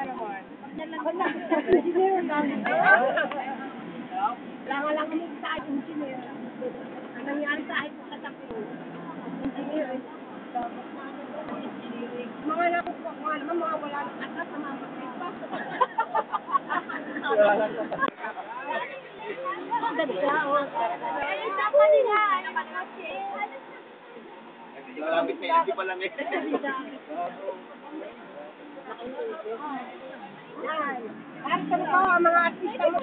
naman. Ako lang. Engineer lang. Kailangan lang kami sa akin, engineer. Ang nangyari sa akin, kasakto. Engineer. Mga nakukuha ko naman, mga wala ng atas, mga mamakas pa. Ang ganda, oh. Ay, tapa nila. Malapit na hindi pa lang eh. Yan. At ko ang mga artista mo.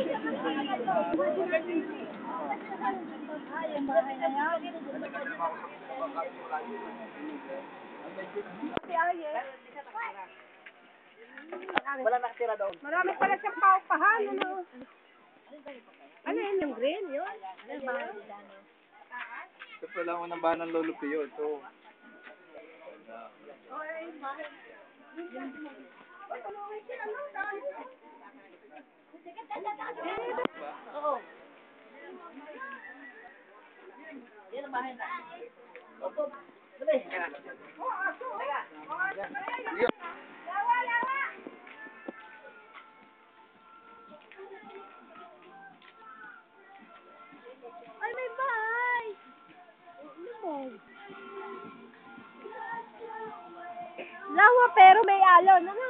Ay, ang bahay na yan. Si Aye. Wala nakatira doon. Marami pala siyang paupahan, ano? Ano yun, yung green, yun? Ito pala ang unang bahan ng Lolo Pio. Ito. Oo. Yan ang bahay na. Opo. Dali. Ay, may bahay. Lawa pero may alon. Ano?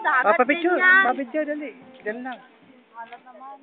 Dagat din yan. Papicture, dali. Dali lang. Alat naman.